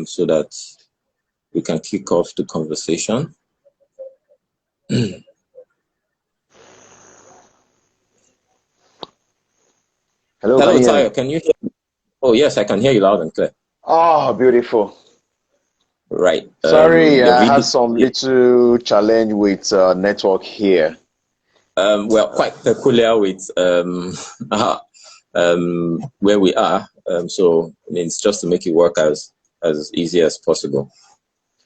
so that we can kick off the conversation. Hello, Tayo, can you hear me? Oh, yes, I can hear you loud and clear. Oh, beautiful. Right. Sorry, I had some little challenge with network here. Well, quite peculiar with where we are. So I mean, it's just to make it work as easy as possible.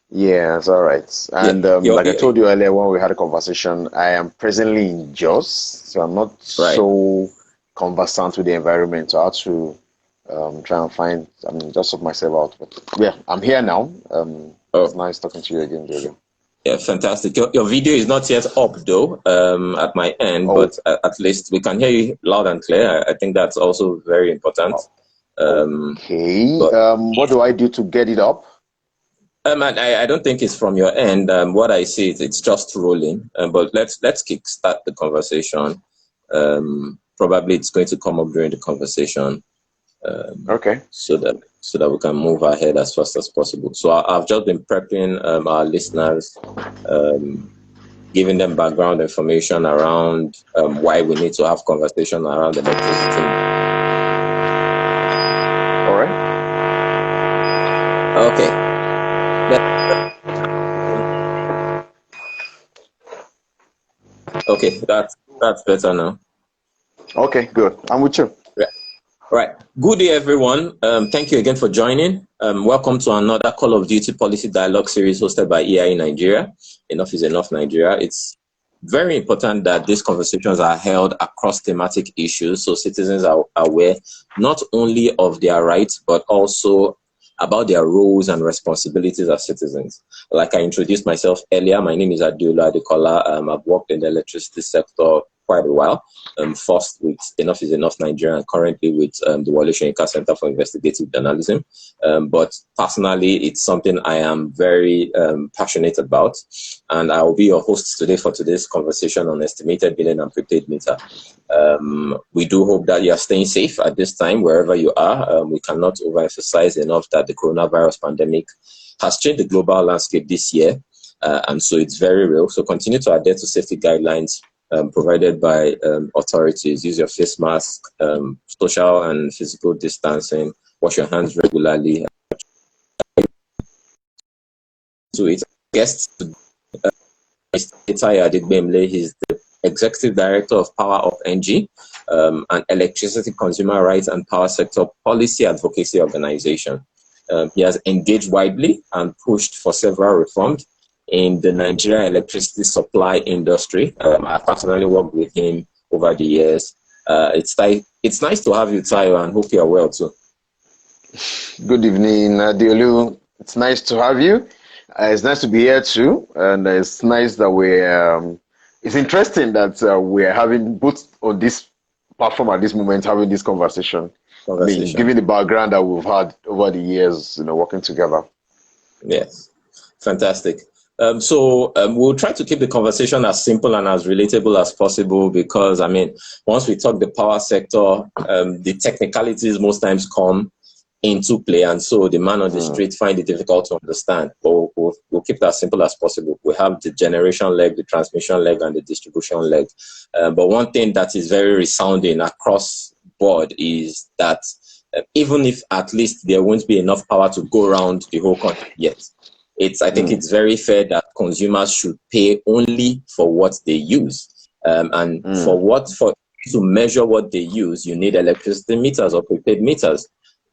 Yeah, it's all right. And like I told you earlier when we had a conversation, I am presently in Jos, so I'm not so conversant with the environment. So I have to try and find, just sort myself out. But yeah, I'm here now. It's nice talking to you again, Jojo. Yeah, fantastic. Your video is not yet up though, at my end, but at least we can hear you loud and clear. I think that's also very important. Okay. What do I do to get it up? I don't think it's from your end. What I see is it's just rolling. But let's kickstart the conversation. Probably it's going to come up during the conversation. Okay. So that we can move ahead as fast as possible. So I've just been prepping our listeners, giving them background information around why we need to have conversation around electricity. All right. Okay. Okay, that's better now. Okay, good. I'm with you. Yeah. Right. Good day, everyone. Thank you again for joining. Welcome to another Call of Duty Policy Dialogue series hosted by EIE Nigeria. Enough is Enough Nigeria. It's very important that these conversations are held across thematic issues so citizens are aware not only of their rights, but also about their roles and responsibilities as citizens. Like I introduced myself earlier, my name is Adeolu Adekola. I've worked in the electricity sector quite a while. First with Enough is Enough Nigeria and currently with the Wale Soyinka Center for Investigative Journalism. But personally, it's something I am very passionate about. And I will be your host today for today's conversation on estimated billing and prepaid meter. We do hope that you are staying safe at this time, wherever you are. We cannot overemphasize enough that the coronavirus pandemic has changed the global landscape this year. And so it's very real. So continue to adhere to safety guidelines provided by authorities. Use your face mask, social and physical distancing, wash your hands regularly. To its guests, Adetayo Adegbemle, he's the Executive Director of Power of NG, an electricity consumer rights and power sector policy advocacy organization. He has engaged widely and pushed for several reforms in the Nigerian electricity supply industry. I personally worked with him over the years. It's nice to have you, Tayo, and hope you're well too. Good evening, Adeolu. It's nice to have you. It's nice to be here too, and it's nice that it's interesting that we're having both on this platform at this moment, having this conversation. I mean, given the background that we've had over the years, working together. Yes, fantastic. So we'll try to keep the conversation as simple and as relatable as possible because, I mean, once we talk the power sector, the technicalities most times come into play, and so the man on the street find it difficult to understand. But we'll keep that simple as possible. We have the generation leg, the transmission leg, and the distribution leg. But one thing that is very resounding across board is that even if at least there won't be enough power to go around the whole country yet, I think it's very fair that consumers should pay only for what they use. And for to measure what they use, you need electricity meters or prepaid meters.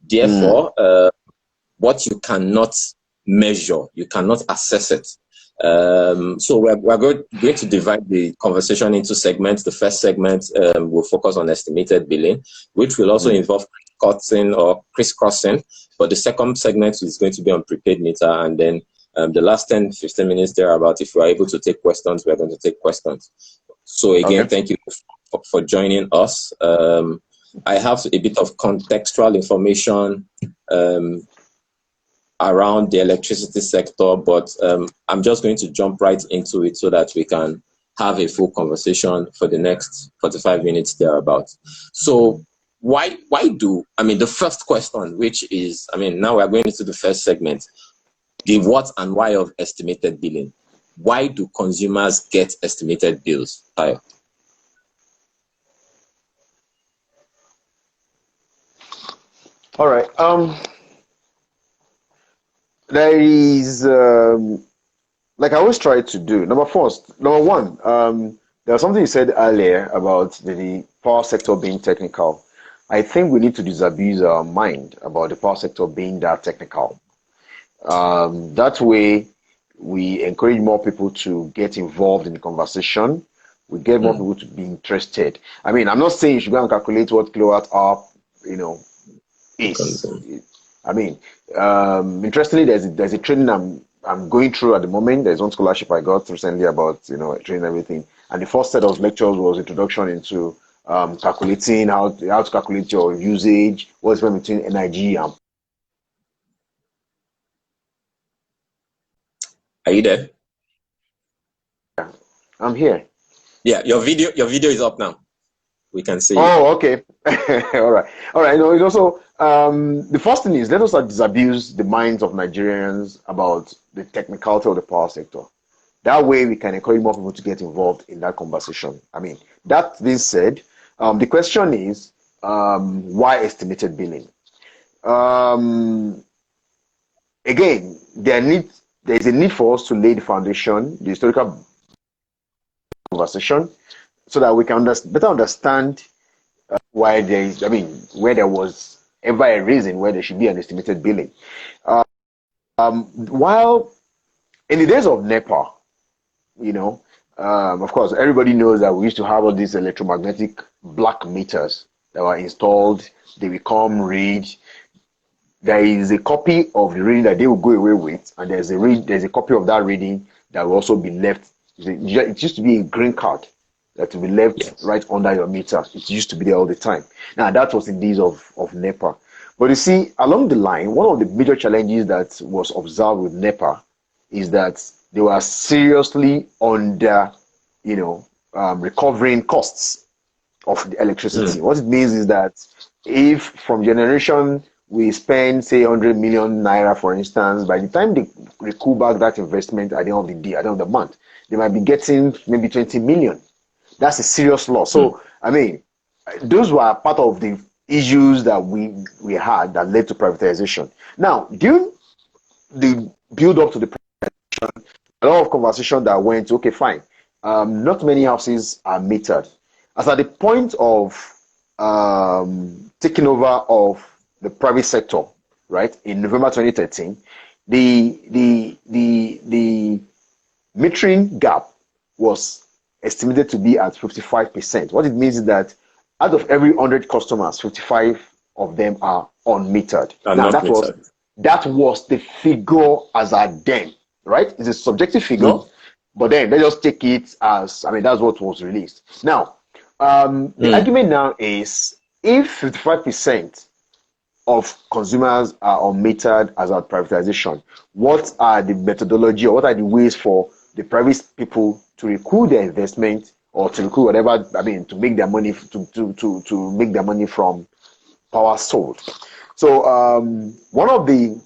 Therefore, what you cannot measure, you cannot assess it. So we're going to divide the conversation into segments. The first segment will focus on estimated billing, which will also involve cutting or crisscrossing. But the second segment is going to be on prepaid meter. And then the last 10-15 minutes thereabout, if we're able to take questions, we're going to take questions. So again, Thank you for joining us. I have a bit of contextual information around the electricity sector, but I'm just going to jump right into it so that we can have a full conversation for the next 45 minutes thereabout. So why do, I mean, the first question, which is, I mean, now we're going into the first segment, the what and why of estimated billing. Why do consumers get estimated bills? Tayo? All right. There is like I always try to do. Number one, there was something you said earlier about the power sector being technical. I think we need to disabuse our mind about the power sector being that technical. That way, we encourage more people to get involved in the conversation. We get more people to be interested. I mean, I'm not saying you should go and calculate what kilowatt hour, is. I mean, interestingly, there's a training I'm going through at the moment. There's one scholarship I got recently about training everything, and the first set of lectures was introduction into calculating how to calculate your usage, what's the difference between energy and. Are you there? I'm here. Yeah, your video is up now. We can see. Oh, okay. All right. No, it's also the first thing is let us not disabuse the minds of Nigerians about the technicality of the power sector. That way, we can encourage more people to get involved in that conversation. I mean, that being said, the question is why estimated billing? Again, there is a need for us to lay the foundation, the historical conversation, so that we can better understand why there is, I mean, where there was ever a reason where there should be an estimated billing. While in the days of NEPA, of course, everybody knows that we used to have all these electromagnetic black meters that were installed. They become read. There is a copy of the reading that they will go away with, and there's a copy of that reading that will also be left. It used to be a green card that will be left right under your meter. It used to be there all the time. Now, that was in days of NEPA. But you see, along the line, one of the major challenges that was observed with NEPA is that they were seriously under, recovering costs of the electricity. What it means is that if from generation we spend, say, 100 million naira, for instance, by the time they recoup back that investment at the end of the day, at the end of the month, they might be getting maybe 20 million. That's a serious loss. So, I mean, those were part of the issues that we had that led to privatization. Now, during the build up to the privatization, a lot of conversation that went, okay, fine. Not many houses are metered. As at the point of taking over of the private sector, right, in November 2013, the metering gap was estimated to be at 55%. What it means is that out of every 100 customers, 55 of them are unmetered. Now, that was the figure as at then, right? It's a subjective figure, but then let's just take it as, I mean, that's what was released. Now, the argument now is if 55% of consumers are unmetered as at privatization, what are the methodology or what are the ways for the private people to recoup their investment or to recoup whatever, I mean, to make their money to make their money from power sold? So one of the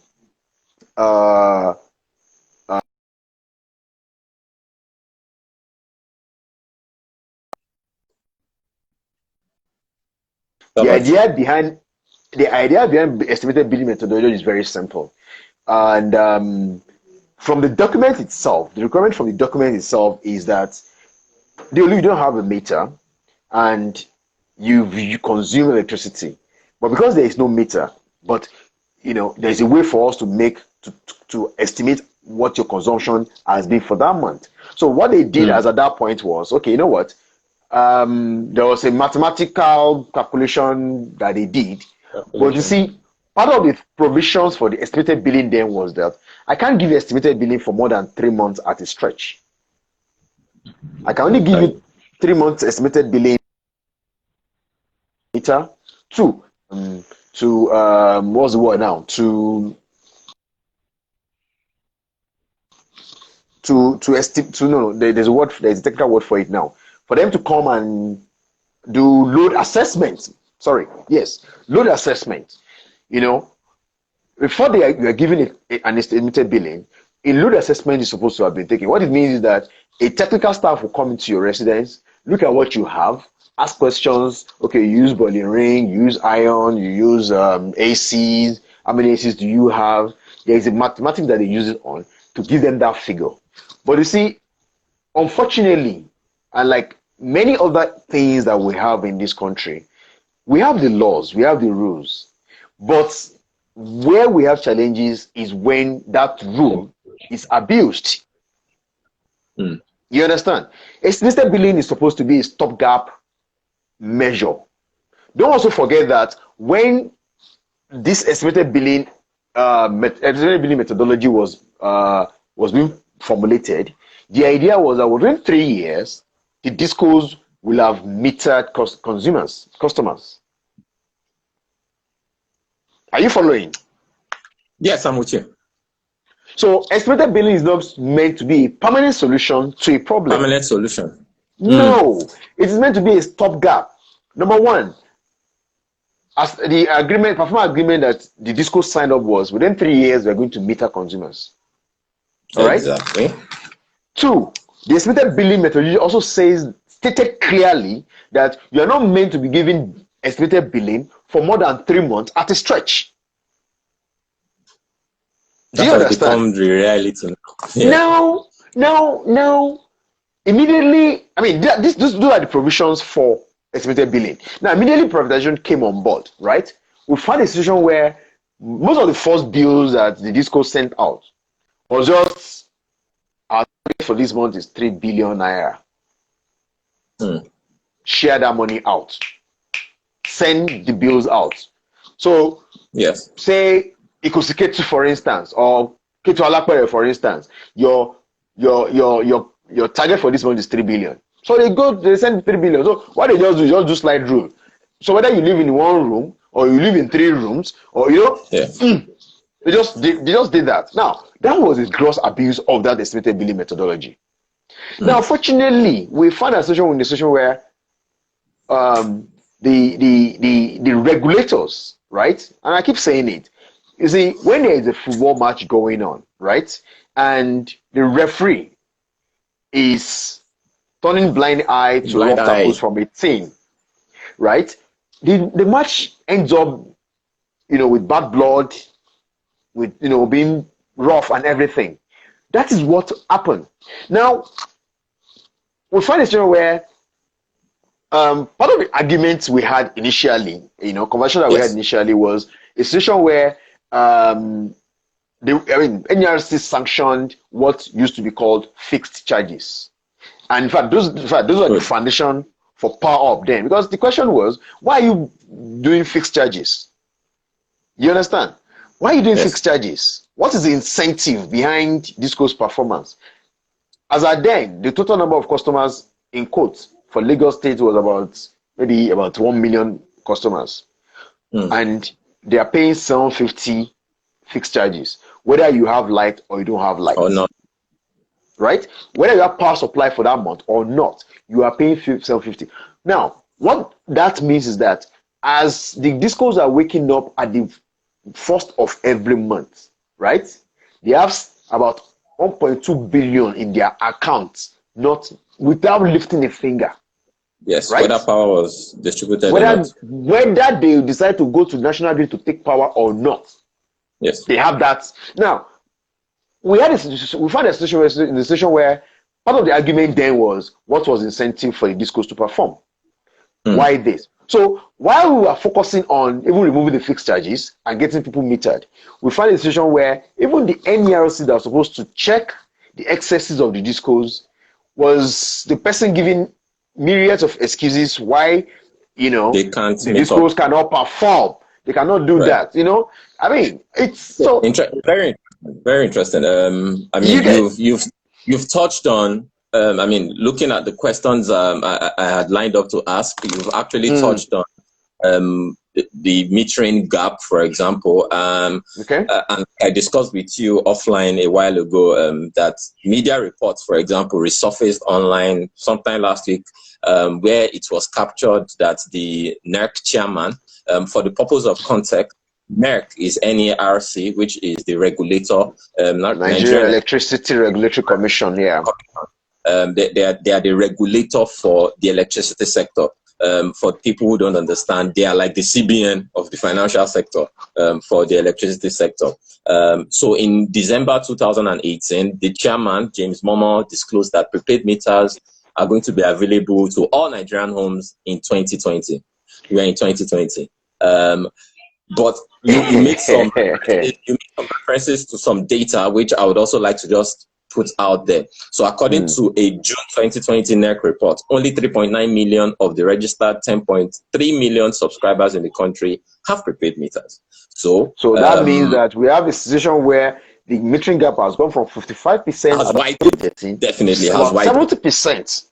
idea behind estimated billing methodology is very simple, and from the document itself, the requirement from the document itself is that you don't have a meter and you consume electricity, but because there is no meter, but there's a way for us to make to estimate what your consumption has been for that month. So what they did as at that point was, okay, you know what? There was a mathematical calculation that they did, but you see, part of the provisions for the estimated billing then was that I can't give you estimated billing for more than 3 months at a stretch. I can only give you 3 months estimated billing meter to what's the word now? There's a technical word for it now. For them to come and do load assessment Sorry, yes, load assessment. You know, before you are given an estimated billing, a load assessment is supposed to have been taken. What it means is that a technical staff will come into your residence, look at what you have, ask questions. Okay, you use boiling ring, you use iron, you use ACs. How many ACs do you have? There is a mathematics that they use it on to give them that figure. But you see, unfortunately, and like many other things that we have in this country, we have the laws, we have the rules, but where we have challenges is when that rule is abused. You understand? Estimated billing is supposed to be a stopgap measure. Don't also forget that when this estimated billing methodology was being formulated, the idea was that within 3 years, the discos will have metered customers. Are you following? Yes, I'm with you. So estimated billing is not meant to be a permanent solution to a problem. Permanent solution. No, it is meant to be a stopgap. Number one, as the agreement, performance agreement that the disco signed up was, within 3 years, we're going to meter consumers. All right? Exactly. Two, the estimated billing methodology also stated clearly that you are not meant to be giving estimated billing for more than 3 months at a stretch. Do you understand? Become the reality now. Yeah. Now, immediately, I mean, those are the provisions for estimated billing. Now, immediately privatization came on board, right? We found a situation where most of the first bills that the disco sent out was just, our target for this month is 3 billion naira. Share that money out. Send the bills out. So, yes, say Ikosi, for instance, or Ketu Alakpere, for instance, your target for this month is 3 billion. So they send 3 billion. So what they just do slide rule. So whether you live in 1 room or you live in 3 rooms, or they just did that. Now that was a gross abuse of that estimated billing methodology. Now, fortunately, we found a situation where the regulators, right? And I keep saying it. You see, when there is a football match going on, right, and the referee is turning blind eye to rough tackles from a team, right? The match ends up, with bad blood, with being rough and everything. That is what happened. Now, we find a situation where part of the arguments we had initially, conversation that we had initially was a situation where NERC sanctioned what used to be called fixed charges. And in fact, those are the foundation for power up then. Because the question was, why are you doing fixed charges? You understand? Why are you doing fixed charges? What is the incentive behind Disco's performance? As at then, the total number of customers in quotes for Lagos State was about 1 million customers. And they are paying 750 fixed charges, whether you have light or you don't have light. Or not. Right? Whether you have power supply for that month or not, you are paying 750. Now, what that means is that as the discos are waking up at the first of every month, right? They have about 1.2 billion in their accounts, not without lifting a finger. Yes, right? whether power was distributed whether they decide to go to national grid to take power or not. Yes, they have that. Now, we found a situation where part of the argument then was what was incentive for the discos to perform. Why this? So while we were focusing on even removing the fixed charges and getting people metered, we found a situation where even the NERC that was supposed to check the excesses of the discos was the person giving myriads of excuses why the discos cannot perform. They cannot do that. I mean, it's so very interesting. I mean, you've touched on. I mean, looking at the questions I had lined up to ask, you've actually touched on the metering gap, for example. And I discussed with you offline a while ago that media reports, for example, resurfaced online sometime last week where it was captured that the NERC chairman, for the purpose of context, NERC is NERC, which is the regulator, Nigeria Electricity Regulatory Commission. Yeah. They are the regulator for the electricity sector. For people who don't understand, they are like the CBN of the financial sector for the electricity sector. So in December 2018, the chairman, James Momo, disclosed that prepaid meters are going to be available to all Nigerian homes in 2020. We are in 2020. But you made some references to some data, which I would also like to just put out there. So according to a June 2020 NERC report, only 3.9 million of the registered 10.3 million subscribers in the country have prepaid meters. So that means that we have a situation where the metering gap has gone from 55% has widened. Definitely has widened. 70%.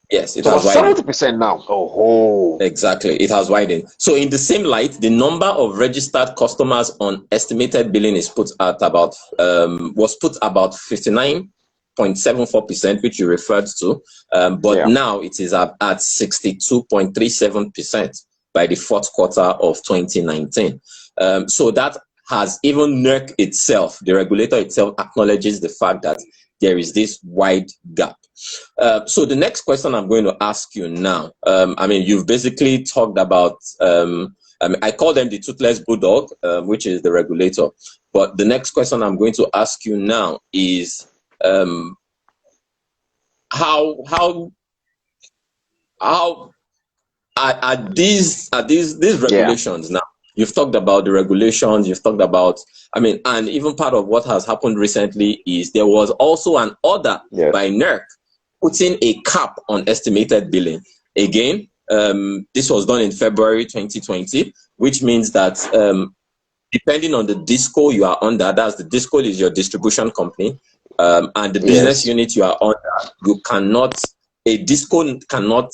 Yes, it has widened. 70% now. Oh, exactly. It has widened. So in the same light, the number of registered customers on estimated billing is put at about was put about 59.74%, which you referred to. But now it is at 62.37% by the fourth quarter of 2019. So that has even NERC itself, the regulator itself, acknowledges the fact that there is this wide gap. So the next question I'm going to ask you now, I mean, you've basically talked about, I call them the toothless bulldog, which is the regulator. But the next question I'm going to ask you now is, how are these regulations now? You've talked about the regulations, you've talked about, I mean, and even part of what has happened recently is there was also an order by NERC putting a cap on estimated billing. Again, this was done in February 2020, which means that depending on the disco you are under, that's the disco is your distribution company, and the business unit you are under, a disco cannot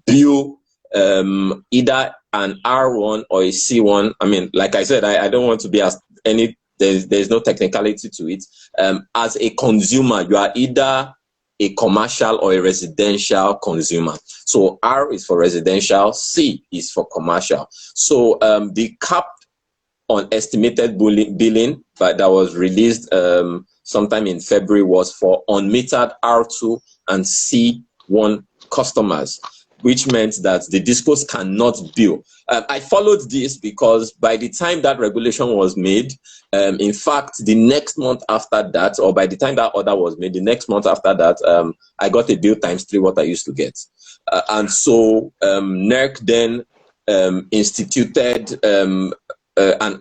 bill either an R1 or a C1. I mean, like I said, I don't want to be there's no technicality to it. As a consumer, you are either a commercial or a residential consumer. So R is for residential, C is for commercial. So the cap on estimated billing that was released sometime in February was for unmetered R2 and C1 customers, which meant that the discos cannot bill. I followed this because by the time that regulation was made, in fact, the next month after that, or by the time that order was made, the next month after that, I got a bill ×3 what I used to get. And so NERC then instituted an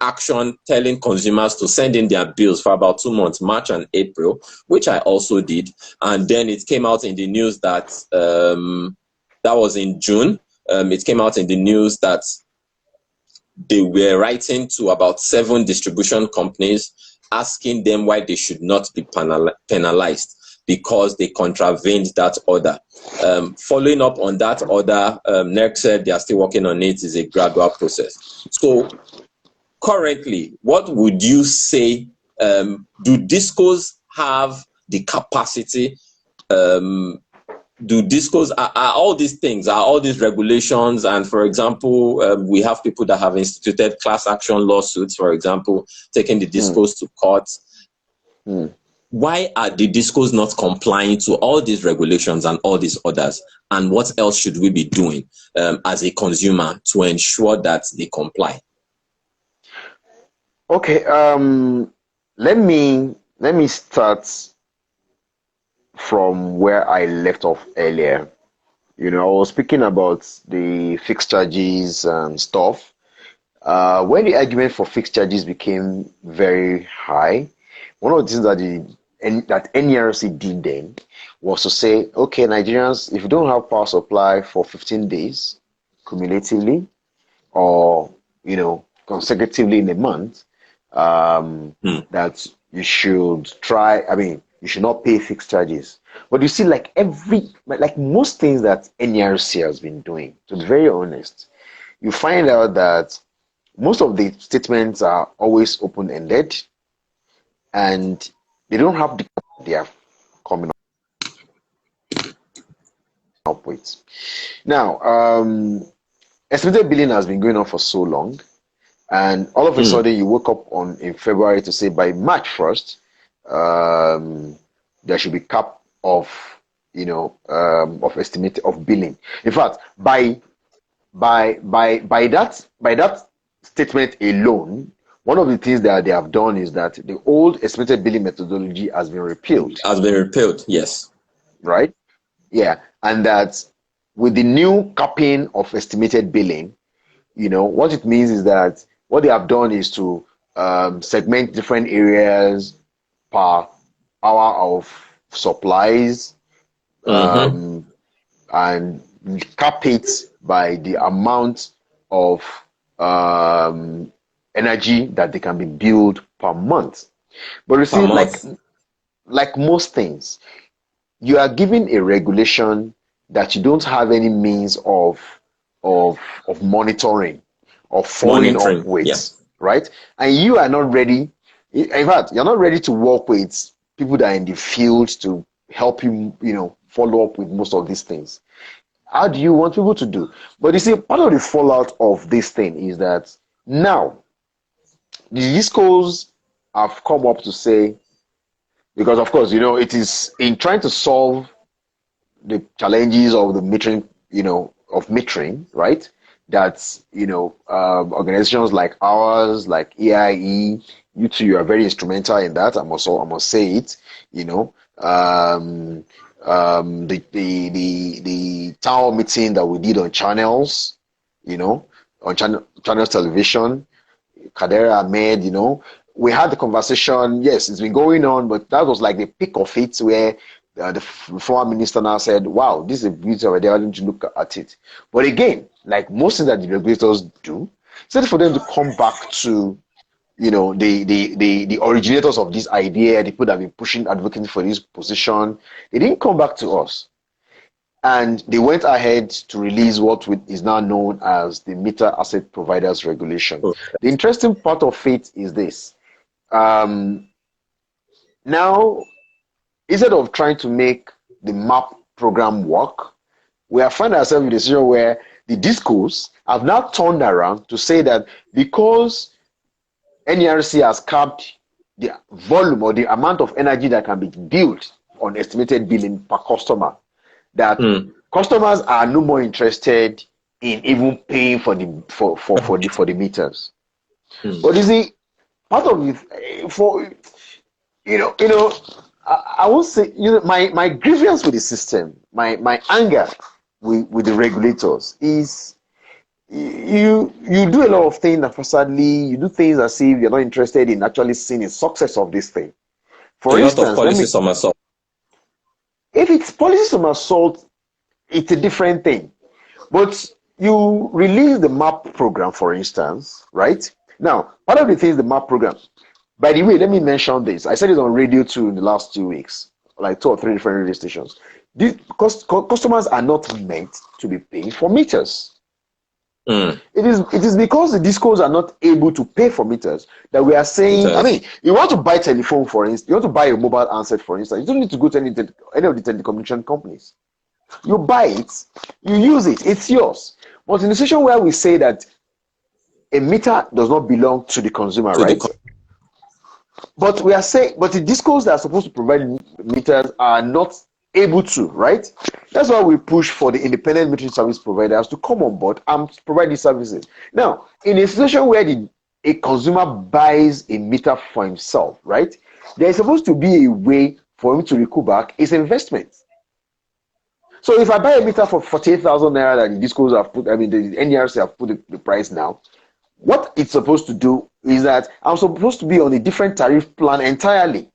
action telling consumers to send in their bills for about 2 months, March and April, which I also did. And then it came out in the news that that was in June. It came out in the news that they were writing to about 7 distribution companies asking them why they should not be penalized because they contravened that order. Following up on that order, NERC said they are still working on it. It's a gradual process. So currently, what would you say, do discos have the capacity, do discos, are all these things, are all these regulations, and for example, we have people that have instituted class action lawsuits, for example, taking the discos to court. Why are the discos not complying to all these regulations and all these orders? And what else should we be doing as a consumer to ensure that they comply? Okay, let me start from where I left off earlier. You know, I was speaking about the fixed charges and stuff. When the argument for fixed charges became very high, one of the things that NERC did then was to say, okay, Nigerians, if you don't have power supply for 15 days cumulatively, or consecutively in a month, that you should you should not pay fixed charges. But you see, like most things that NERC has been doing, to be very honest, you find out that most of the statements are always open-ended and they don't have the they are coming up. up with. Now, estimated billing has been going on for so long, and all of a sudden you woke up in February to say by March 1st, there should be cap of of estimate of billing. In fact, by that statement alone, one of the things that they have done is that the old estimated billing methodology has been repealed. Has been repealed, yes. Right? Yeah. And that with the new capping of estimated billing, what it means is that what they have done is to segment different areas per hour of supplies, and cap it by the amount of energy that they can be billed per month. But you see, like most things, you are given a regulation that you don't have any means of monitoring or following up with, right? And you are not ready. In fact, you're not ready to work with people that are in the field to help you, follow up with most of these things. How do you want people to do? But you see, part of the fallout of this thing is that now the discos have come up to say, because of course, it is in trying to solve the challenges of the metering, of metering, right? That, organizations like ours, like AIE, you two, you are very instrumental in that. I must say it, the town hall meeting that we did on channels, on channels television, Kader Ahmed, we had the conversation. Yes, it's been going on, but that was like the peak of it, where the former minister now said, wow, this is a beauty of idea, why don't you look at it? But again, like most things that the regulators do, instead for them to come back to the originators of this idea, the people that have been pushing, advocating for this position, they didn't come back to us. And they went ahead to release what is now known as the Meter Asset Providers Regulation. Okay. The interesting part of it is this. Now, instead of trying to make the MAP program work, we have found ourselves in a situation where the discourse have now turned around to say that because NERC has capped the volume or the amount of energy that can be billed on estimated billing per customer, that customers are no more interested in even paying for the meters. But you see, part of it, I won't say, my grievance with the system, my anger with the regulators is you do a lot of things that facadely, you do things as if you're not interested in actually seeing the success of this thing. For instance, policy somersault. If it's policy somersault, it's a different thing. But you release the MAP program, for instance, right? Now, part of the things the MAP program, by the way, let me mention this. I said it on radio too in the last 2 weeks, like 2 or 3 different radio stations. Customers are not meant to be paying for meters. It is because the discos are not able to pay for meters that we are saying, I mean, you want to buy telephone, for instance, you want to buy a mobile handset, for instance, you don't need to go to any of the telecommunication companies. You buy it, you use it, it's yours. But in a situation where we say that a meter does not belong to the consumer, right? But we are saying, but the discos that are supposed to provide meters are not able to, right? That's why we push for the independent metering service providers to come on board and provide these services. Now, in a situation where a consumer buys a meter for himself, right? There is supposed to be a way for him to recoup back his investment. So if I buy a meter for 48,000 naira that the discos have put, I mean, the NERC have put the price now, what it's supposed to do is that I'm supposed to be on a different tariff plan entirely,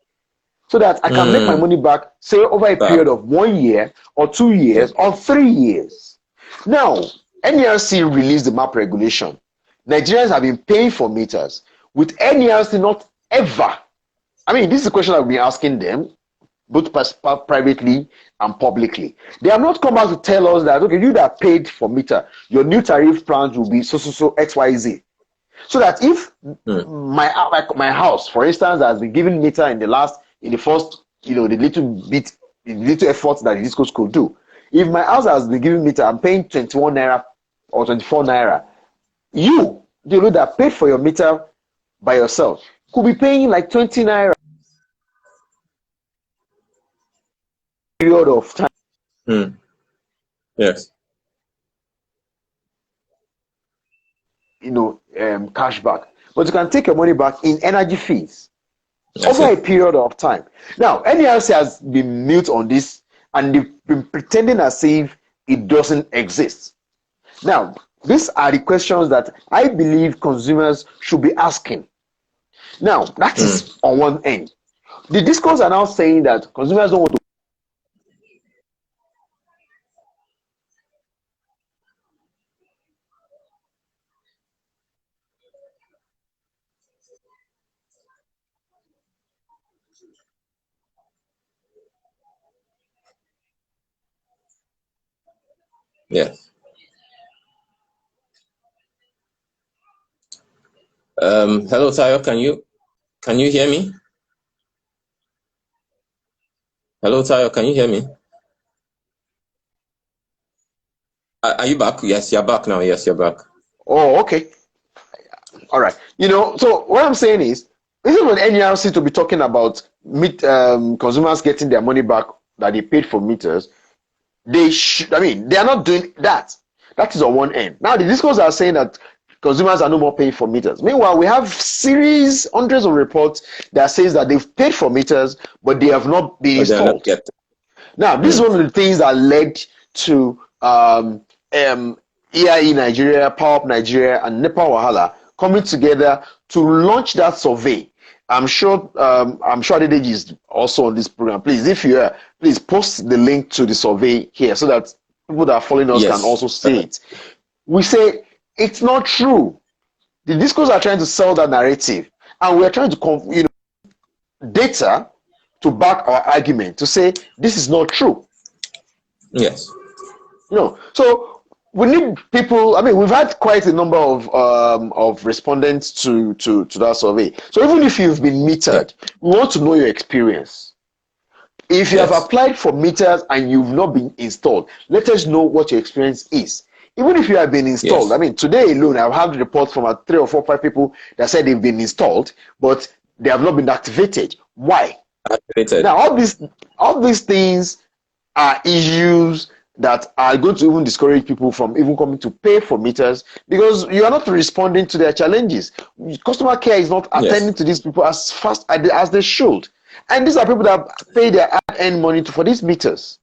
so that I can make my money back, say, over a period of 1 year or 2 years or 3 years. Now, NERC released the MAP regulation. Nigerians have been paying for meters with NERC not ever. I mean, this is a question I've been asking them, both privately and publicly. They have not come back to tell us that, okay, you that paid for meter, your new tariff plans will be so XYZ. So that if my house, for instance, has been given meter in the first, the little effort that the discos could do, If my house has been giving meter, I'm paying 21 naira or 24 naira. You, the that paid for your meter by yourself, could be paying like 20 naira period of time. Yes. Cash back. But you can take your money back in energy fees over see. a period of time. Now, NERC has been mute on this, and they've been pretending as if it doesn't exist. Now, these are the questions that I believe consumers should be asking. Now, that is on one end. The discourse are now saying that consumers don't want to. Yes. Hello, Tayo. Can you hear me? Hello, Tayo. Can you hear me? Are you back? Yes, you're back now. Yes, you're back. Oh, okay. All right. So what I'm saying is, isn't for NERC to be talking about consumers getting their money back that they paid for meters? They are not doing that. That is on one end. Now the discourse are saying that consumers are no more paying for meters. Meanwhile, we have hundreds of reports that says that they've paid for meters, but they have not been installed. Now, this is one of the things that led to EIE Nigeria, Power Up Nigeria, and NEPA Wahala coming together to launch that survey. I'm sure Adedeji is also on this program. Please, if you are, please post the link to the survey here so that people that are following us can also see it. We say it's not true. The discourse are trying to sell that narrative, and we are trying to data to back our argument to say this is not true. Yes. So we need people. I mean, we've had quite a number of respondents to that survey. So even if you've been metered, we want to know your experience. If you have applied for meters and you've not been installed, let us know what your experience is. Even if you have been installed, I mean, today alone, I've had reports from 3 or 4 or 5 people that said they've been installed, but they have not been activated. Why? Activated. Now, all these things are issues that are going to even discourage people from even coming to pay for meters because you are not responding to their challenges. Customer care is not attending to these people as fast as they should. And these are people that pay their hard-earned money for these meters.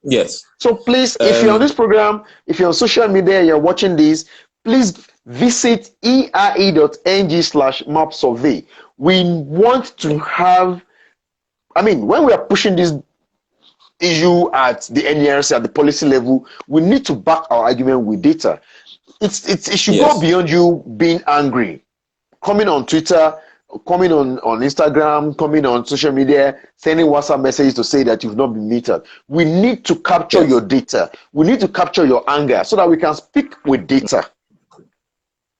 Yes. So please, if you're on this program, if you're on social media, you're watching this, please visit eie.ng/map survey. We want to have, when we are pushing this issue at the NERC at the policy level, we need to back our argument with data. It should go beyond you being angry, coming on Twitter, coming on Instagram, coming on social media, sending WhatsApp messages to say that you've not been metered. We need to capture your data. We need to capture your anger so that we can speak with data.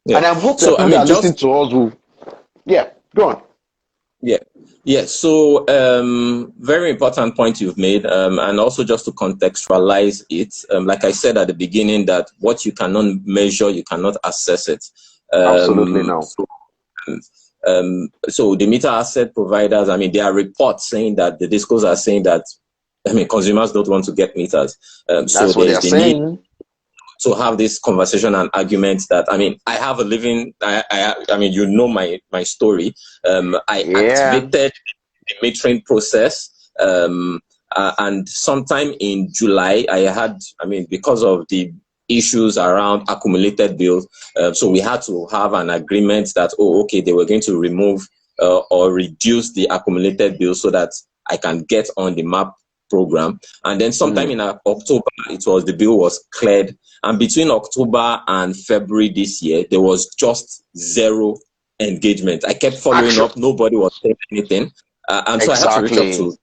And I hope that people that are listening to us will. Yeah, go on. So very important point you've made, and also just to contextualize it, like I said at the beginning, that what you cannot measure, you cannot assess it. Absolutely no. So the meter asset providers, there are reports saying that the discos are saying that consumers don't want to get meters. So there's the need to have this conversation and argument that I have a living. My story. I activated the metering process, and sometime in July I had because of the issues around accumulated bills, so we had to have an agreement that they were going to remove or reduce the accumulated bills so that I can get on the MAP program. And then sometime in October, the bill was cleared. And between October and February this year, there was just zero engagement. I kept following up. Nobody was saying anything. And so I had to reach out to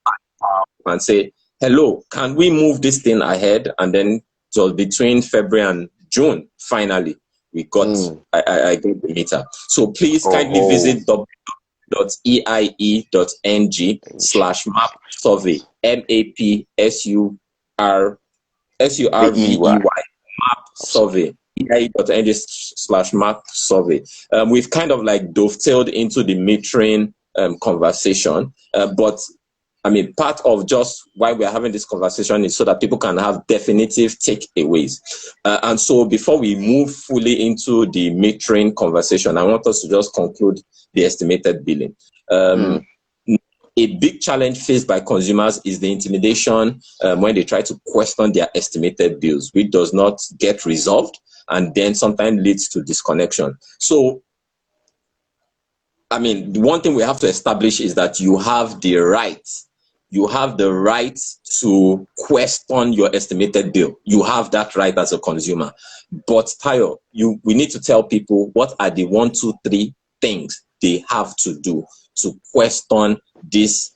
and say, hello, can we move this thing ahead? And then it was between February and June, finally, we got, I got the meter. So please kindly visit eie.ng/map survey, MAPSURVEY, EY. map survey, eie.ng/map survey. We've kind of like dovetailed into the metering conversation, but I mean, part of just why we're having this conversation is so that people can have definitive takeaways. And so before we move fully into the metering conversation, I want us to just conclude the estimated billing. A big challenge faced by consumers is the intimidation when they try to question their estimated bills, which does not get resolved and then sometimes leads to disconnection. So, I mean, the one thing we have to establish is that you have the right to question your estimated bill. You have that right as a consumer. But Tayo, we need to tell people what are the 1, 2, 3 things they have to do to question these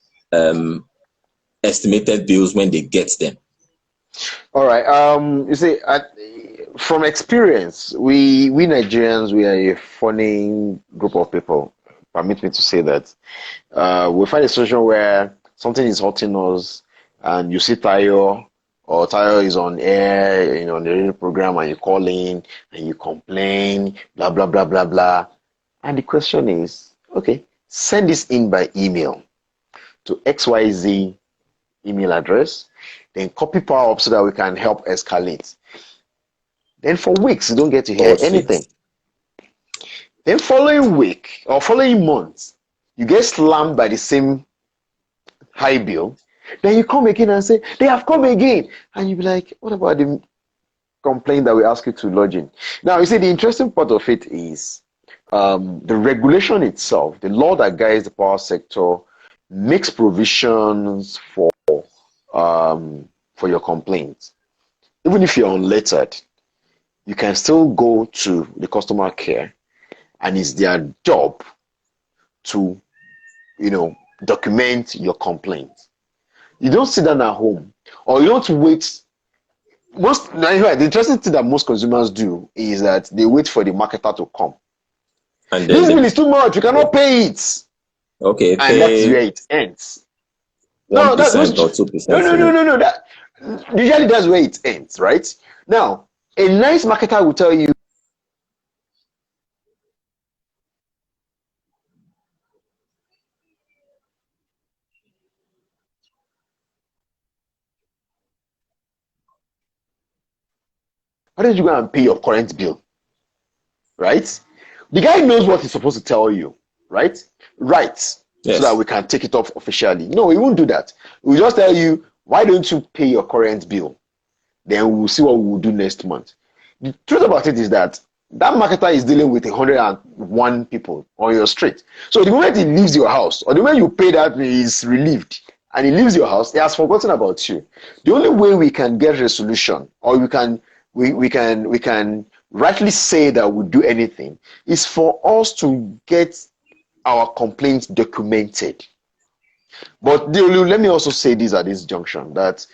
estimated bills when they get them. All right. You see, from experience, we Nigerians, we are a funny group of people. Permit me to say that. We find a situation where something is hurting us, and you see Tayo, or Tayo is on air, on the radio program, and you call in and you complain, blah blah blah blah blah. And the question is, okay, send this in by email to XYZ email address, then copy power up so that we can help escalate. Then for weeks, you don't get to hear anything. Then following week or following month, you get slammed by the same high bill. Then you come again and say, they have come again. And you be like, what about the complaint that we ask you to lodge in? Now, you see, the interesting part of it is the regulation itself, the law that guides the power sector, makes provisions for your complaint. Even if you're unlettered, you can still go to the customer care, and it's their job to, document your complaint. You don't sit down at home, or you don't wait. The interesting thing that most consumers do is that they wait for the marketer to come. And this bill is too much. You cannot pay it. Okay, and that's where it ends. 1% or 2%. No. That usually that's where it ends, right? Now, a nice marketer will tell you, why don't you go and pay your current bill? Right? The guy knows what he's supposed to tell you, right? Right. Yes. So that we can take it off officially. No, he won't do that. We'll just tell you, why don't you pay your current bill? Then we'll see what we'll do next month. The truth about it is that marketer is dealing with 101 people on your street. So the moment he leaves your house, or the moment you pay that, he is relieved, and he leaves your house, he has forgotten about you. The only way we can get resolution, or we can rightly say that we'll do anything, is for us to get our complaints documented. But let me also say this at this junction, that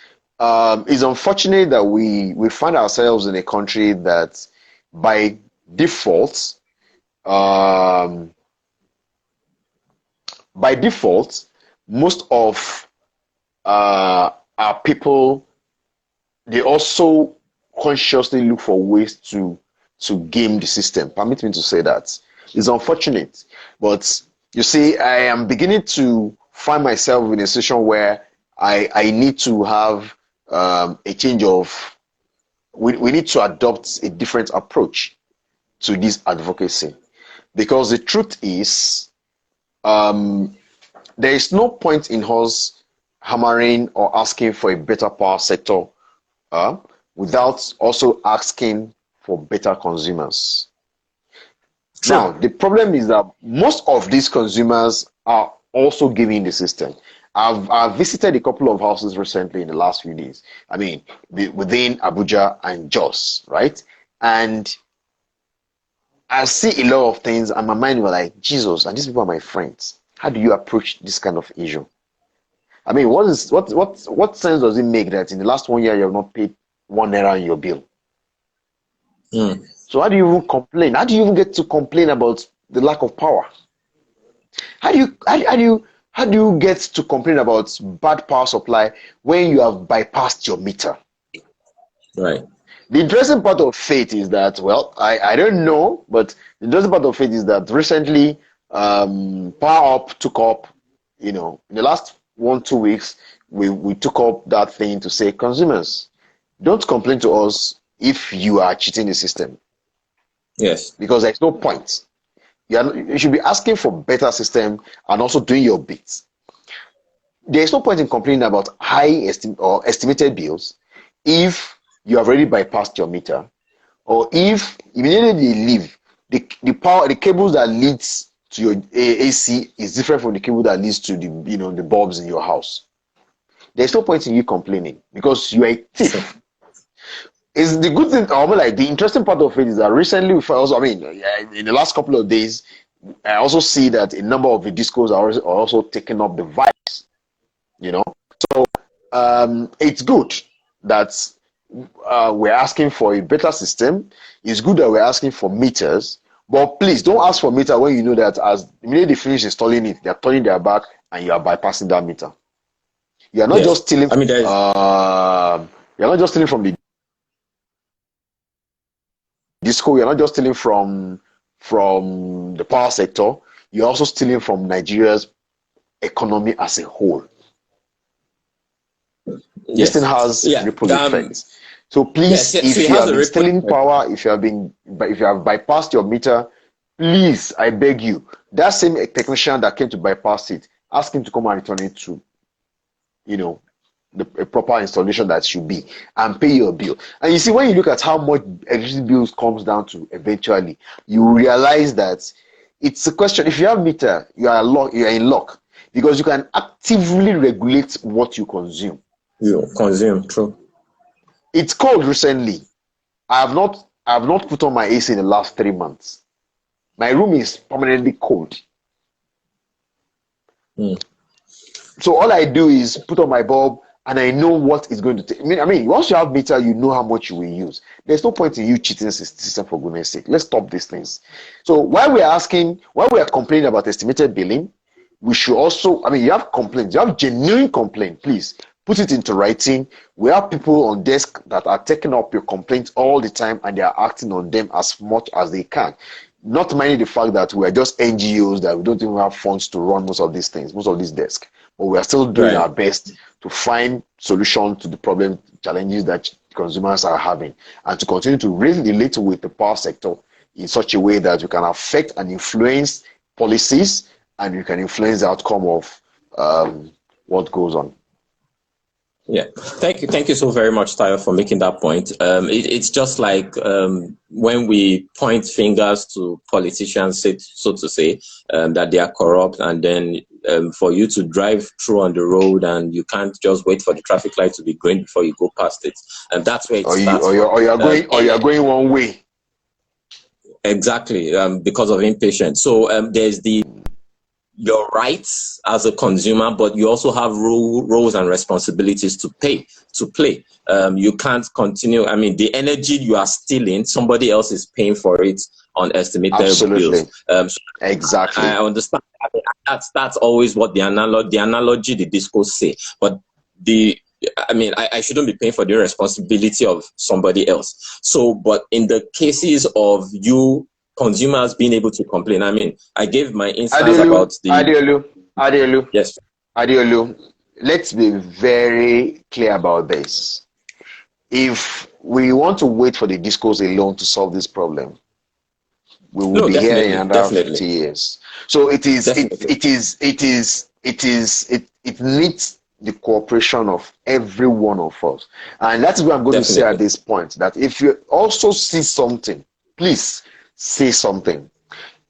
it's unfortunate that we find ourselves in a country that by default, most of our people, they also consciously look for ways to game the system. Permit me to say that. It's unfortunate, but you see, I am beginning to find myself in a situation where I need to have a change of. We need to adopt a different approach to this advocacy, because the truth is, there is no point in us hammering or asking for a better power sector without also asking for better consumers. True. Now, the problem is that most of these consumers are also giving the system. I've visited a couple of houses recently in the last few days. I mean, within Abuja and Jos, right? And I see a lot of things, and my mind was like, Jesus, and these people are my friends. How do you approach this kind of issue? I mean, what sense does it make that in the last 1 year you have not paid 1 naira on your bill? So how do you even complain? How do you even get to complain about the lack of power? how do you get to complain about bad power supply when you have bypassed your meter? Right. The interesting part of faith is that, well, I don't know, but the interesting part of faith is that recently, Power Up took up, in the last 1-2 weeks, we took up that thing to say, consumers, don't complain to us if you are cheating the system. Yes. Because there's no point. You should be asking for better system and also doing your bits. There's no point in complaining about high or estimated bills if you have already bypassed your meter, or if immediately they leave, the cables that leads to your AC is different from the cable that leads to the bulbs in your house. There's no point in you complaining because you are a thief. It's the good thing, like the interesting part of it is that recently, in the last couple of days, I also see that a number of the discos are also taking up the vibes. So it's good that we're asking for a better system. It's good that we're asking for meters, but please don't ask for meter when you know that as immediately they finish installing it, they're turning their back and you are bypassing that meter. You are not just stealing. You're not just stealing from the disco. You're not just stealing from the power sector. You're also stealing from Nigeria's economy as a whole. This thing has ripple effects. So please, if you have been stealing power, if you have bypassed your meter, please, I beg you, that same technician that came to bypass it, ask him to come and return it to, a proper installation that should be, and pay your bill. And you see, when you look at how much electricity bills comes down to eventually, you realize that it's a question. If you have meter, you are in luck because you can actively regulate what you consume. True. It's cold recently. I have not put on my AC in the last 3 months. My room is permanently cold. So all I do is put on my bulb and I know what it's going to take. I mean, once you have meter, you know how much you will use. There's no point in you cheating the system, for goodness sake. Let's stop these things. So while we are complaining about estimated billing, we should also, you have complaints, you have genuine complaint, please put it into writing. We have people on desk that are taking up your complaints all the time and they are acting on them as much as they can. Not minding the fact that we are just NGOs, that we don't even have funds to run most of these things, most of these desks. But we are still doing our best to find solutions to the problem, challenges that consumers are having, and to continue to relate with the power sector in such a way that you can affect and influence policies and you can influence the outcome of what goes on. Yeah, thank you so very much, Tayo, for making that point. It's just like when we point fingers to politicians, so to say, that they are corrupt, and then for you to drive through on the road and you can't just wait for the traffic light to be green before you go past it, and that's where it starts. Or you're going one way. Exactly, because of impatience. So there's your rights as a consumer, but you also have roles and responsibilities to play. You can't continue. The energy you are stealing, somebody else is paying for it on estimated bills. Exactly. I understand. That's always what the analogy the discos say. But I shouldn't be paying for the responsibility of somebody else. So, but in the cases of you consumers being able to complain, I gave my instance about the Adeolu. Yes. Adeolu, let's be very clear about this. If we want to wait for the discos alone to solve this problem, we will be here in another 50 years. So it needs the cooperation of every one of us. And that's what I'm going to say at this point, that if you also see something, please say something.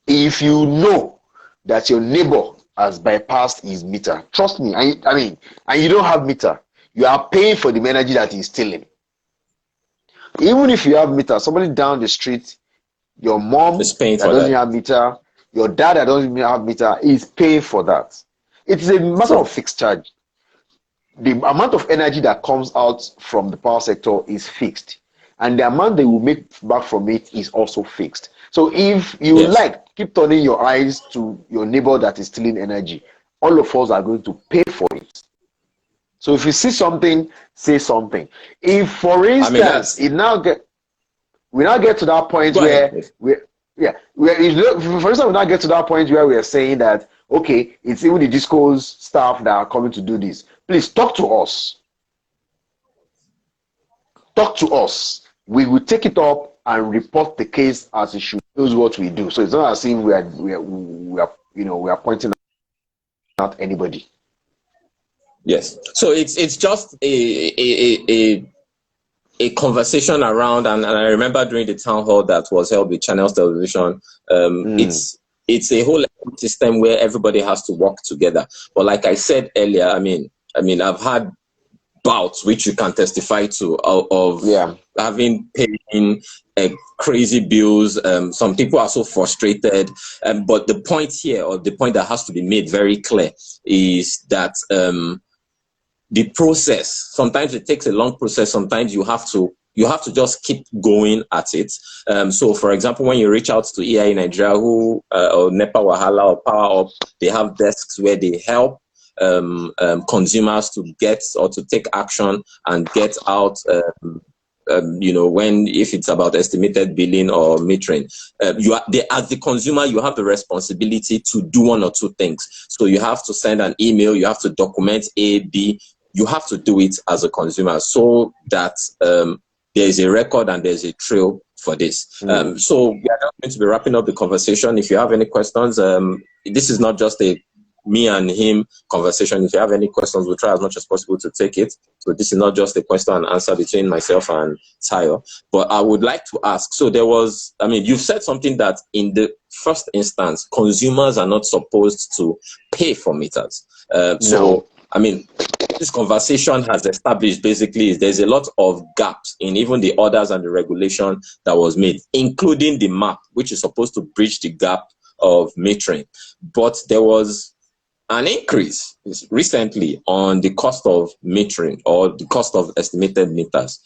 If you know that your neighbor has bypassed his meter, trust me, and you don't have meter, you are paying for the energy that he's stealing. Even if you have meter, somebody down the street, your mom that doesn't have meter, your dad that doesn't have meter is paying for that. It's a matter of fixed charge. The amount of energy that comes out from the power sector is fixed, and the amount they will make back from it is also fixed. So if you like, keep turning your eyes to your neighbor that is stealing energy, all of us are going to pay for it. So if you see something, say something. If, for instance, we now get to that point where for instance, we now get to that point where we are saying that, okay, it's even the disco's staff that are coming to do this. Please talk to us. Talk to us. We will take it up and report the case as it should. Knows what we do. So it's not as if we are pointing out anybody. Yes. So it's just a conversation around, and I remember during the town hall that was held with Channels Television, it's a whole system where everybody has to work together. But like I said earlier, I mean, I've had bouts which you can testify to of having paying crazy bills. Some people are so frustrated. But the point here, or the point that has to be made very clear, is that the process, sometimes it takes a long process. Sometimes you have to just keep going at it. So for example, when you reach out to EIA Nigeria, or NEPA Wahala or Power Up, they have desks where they help consumers to get or to take action and get out, if it's about estimated billing or metering. As the consumer, you have the responsibility to do one or two things. So you have to send an email, you have to document A, B, you have to do it as a consumer so that there's a record and there's a trail for this. So we are going to be wrapping up the conversation. If you have any questions, this is not just a me and him conversation. If you have any questions, we'll try as much as possible to take it. So this is not just a question and answer between myself and Tayo. But I would like to ask, so you've said something that in the first instance, consumers are not supposed to pay for meters. So, this conversation has established basically there's a lot of gaps in even the orders and the regulation that was made, including the map, which is supposed to bridge the gap of metering. But there was an increase recently on the cost of metering or the cost of estimated meters.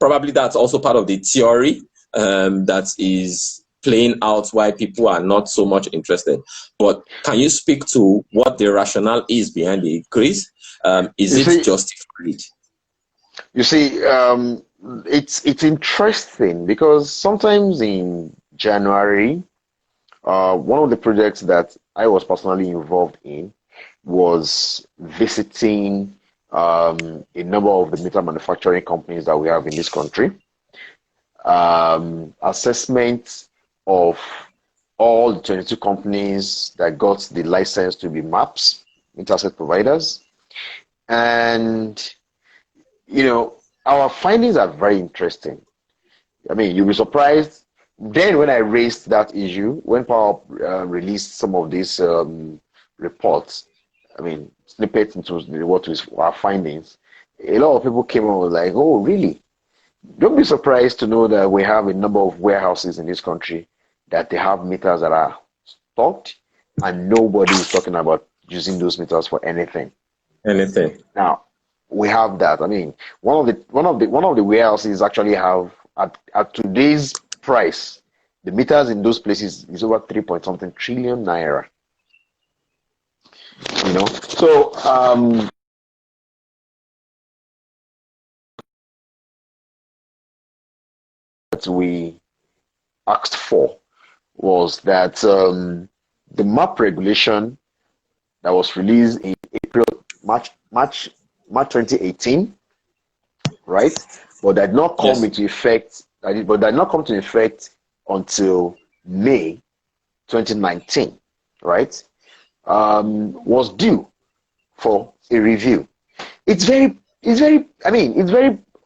Probably that's also part of the theory that is playing out why people are not so much interested. But can you speak to what the rationale is behind the increase? Is it justified? You see, it's interesting because sometimes in January, one of the projects that I was personally involved in was visiting a number of the meter manufacturing companies that we have in this country. Assessment of all the 22 companies that got the license to be MAPs, internet providers. And, our findings are very interesting. You'll be surprised. Then when I raised that issue, when Power released some of these reports, snippets into what is our findings, a lot of people came and was like, oh, really? Don't be surprised to know that we have a number of warehouses in this country that they have meters that are stocked and nobody is talking about using those meters for anything. Now, we have that. One of the warehouses actually have at today's price, the meters in those places is over 3 trillion naira. So that we asked for was that the MAP regulation that was released in March 2018, right? But that did not come into effect. But did not come to effect until May 2019, right? Was due for a review. It's very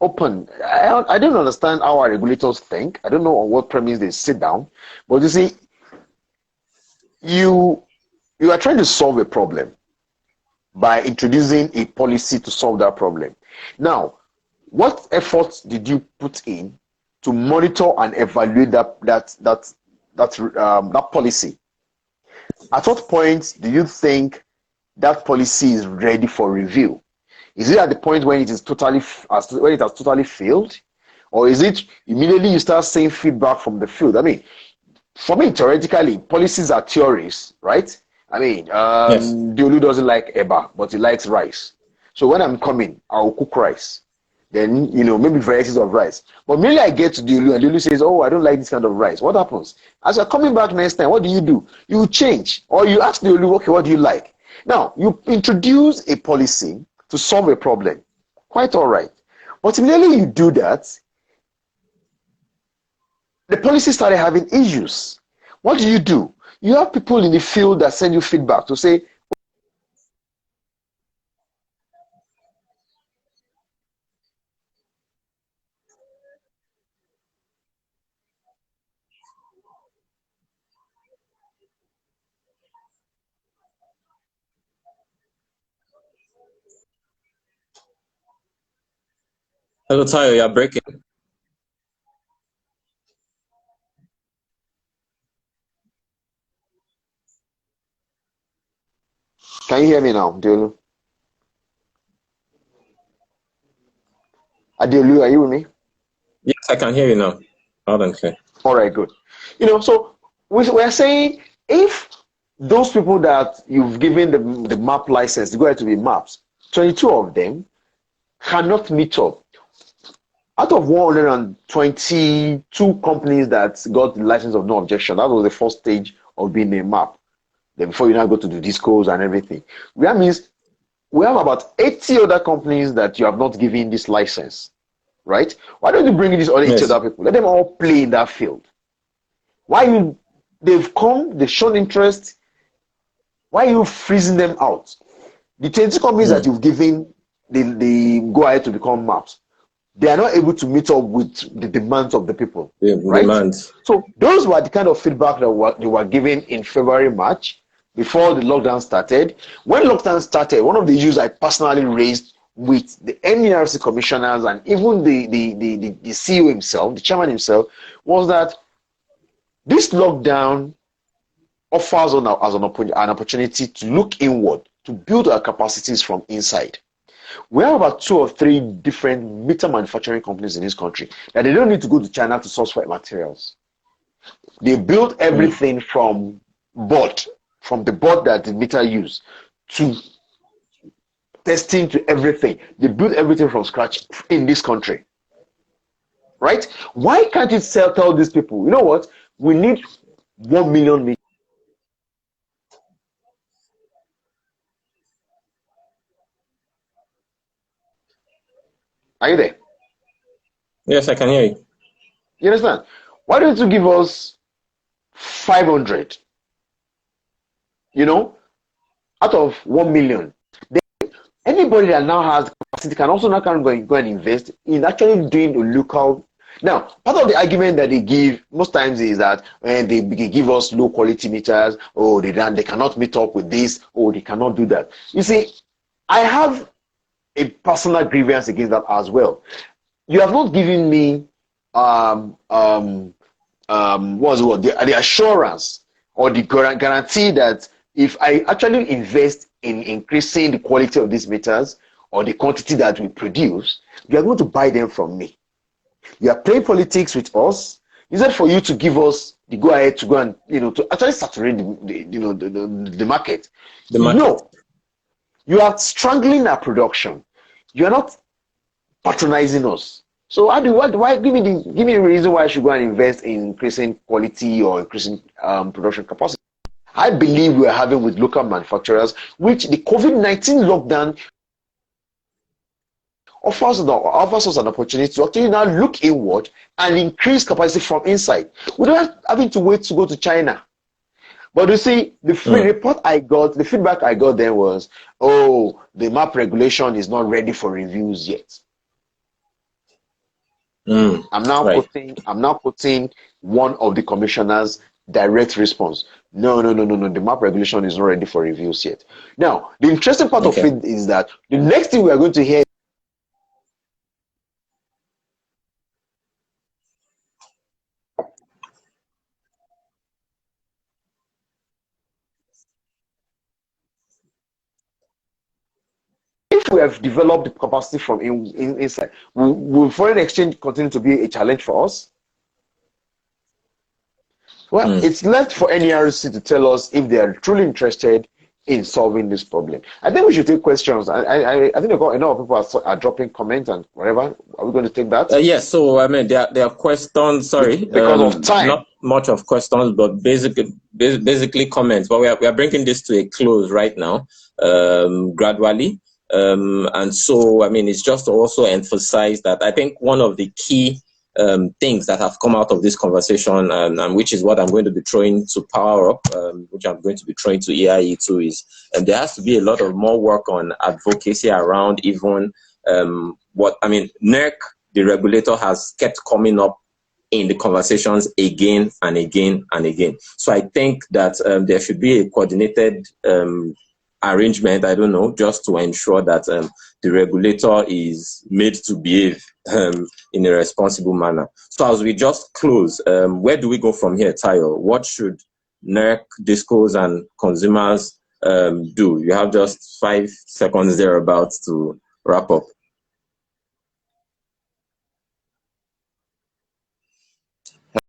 open. I don't understand how our regulators think. I don't know on what premise they sit down. But you see, you are trying to solve a problem by introducing a policy to solve that problem. Now, what efforts did you put in to monitor and evaluate that policy? At what point do you think that policy is ready for review? Is it at the point when it has totally failed, or is it immediately you start seeing feedback from the field? For me, theoretically, policies are theories, right? I mean, Yes. Diolu doesn't like eba, but he likes rice. So when I'm coming, I'll cook rice. Then, maybe varieties of rice. But mainly I get to Diolu and Diolu says, oh, I don't like this kind of rice. What happens? As you're coming back next time, what do? You change. Or you ask Diolu, okay, what do you like? Now, you introduce a policy to solve a problem. Quite all right. But immediately you do that, the policy started having issues. What do? You have people in the field that send you feedback to say, Hello, Tayo, you're breaking. can you hear me now, Adeolu? Adeolu, are you with me? Yes, I can hear you now. Loud and clear. All right, good. So we're saying if those people that you've given the map license to go ahead to be maps, 22 of them cannot meet up. Out of 122 companies that got the license of no objection, that was the first stage of being a map. Then before you now go to the discos and everything. That means we have about 80 other companies that you have not given this license, right? Why don't you bring in these other 80 Yes. other people? Let them all play in that field. They've come, they've shown interest. Why are you freezing them out? The 20 companies that you've given the go ahead to become maps, they are not able to meet up with the demands of the people, right? Demands. So those were the kind of feedback that they were given in February, March, before the lockdown started. When lockdown started, one of the issues I personally raised with the NERC commissioners and even the CEO himself, the chairman himself, was that this lockdown offers us an opportunity to look inward, to build our capacities from inside. We have about 2 or 3 different meter manufacturing companies in this country that they don't need to go to China to source for materials. They build everything from the board that the meter use, to testing, to everything. They build everything from scratch in this country. Right? Why can't you tell these people, you know what? We need 1 million meters. Are you there? Yes, I can hear you. You understand? Why don't you give us 500? Out of 1 million. Then anybody that now has capacity can also now go and invest in actually doing the local. Now, part of the argument that they give most times is that when they give us low quality meters, oh, they cannot meet up with this, or they cannot do that. You see, I have a personal grievance against that as well. You have not given me the assurance or the guarantee that if I actually invest in increasing the quality of these meters or the quantity that we produce, you are going to buy them from me. You are playing politics with us. Instead for you to give us the go ahead to go and to actually saturate the market. No, you are strangling our production. You are not patronizing us. So why give me a reason why I should go and invest in increasing quality or increasing production capacity? I believe we are having with local manufacturers, which the COVID-19 lockdown offers us an opportunity to actually now look inward and increase capacity from inside without having to wait to go to China. But you see, the feedback I got then was, oh, the map regulation is not ready for reviews yet. I'm now quoting one of the commissioners' direct response. No. The map regulation is not ready for reviews yet. Now, the interesting part of it is that the next thing we are going to hear if we have developed the capacity from inside, will foreign exchange continue to be a challenge for us? Well, it's left for NERC to tell us if they are truly interested in solving this problem. I think we should take questions. I think a lot of people are dropping comments and whatever. Are we going to take that? Yes. So I mean, there are questions. Sorry, because of time. Not much of questions, but basically comments. But we are bringing this to a close right now, gradually. And so I mean, it's just to also emphasize that I think one of the key things that have come out of this conversation, and which is what I'm going to be throwing to Power Up, which I'm going to be throwing to EIE too, is there has to be a lot of more work on advocacy around even what I mean. NERC, the regulator, has kept coming up in the conversations again and again and again. So I think that there should be a coordinated arrangement, I don't know, just to ensure that the regulator is made to behave in a responsible manner. So as we just close, where do we go from here, Tayo? What should NERC, discos, and consumers do? You have just 5 seconds thereabouts to wrap up.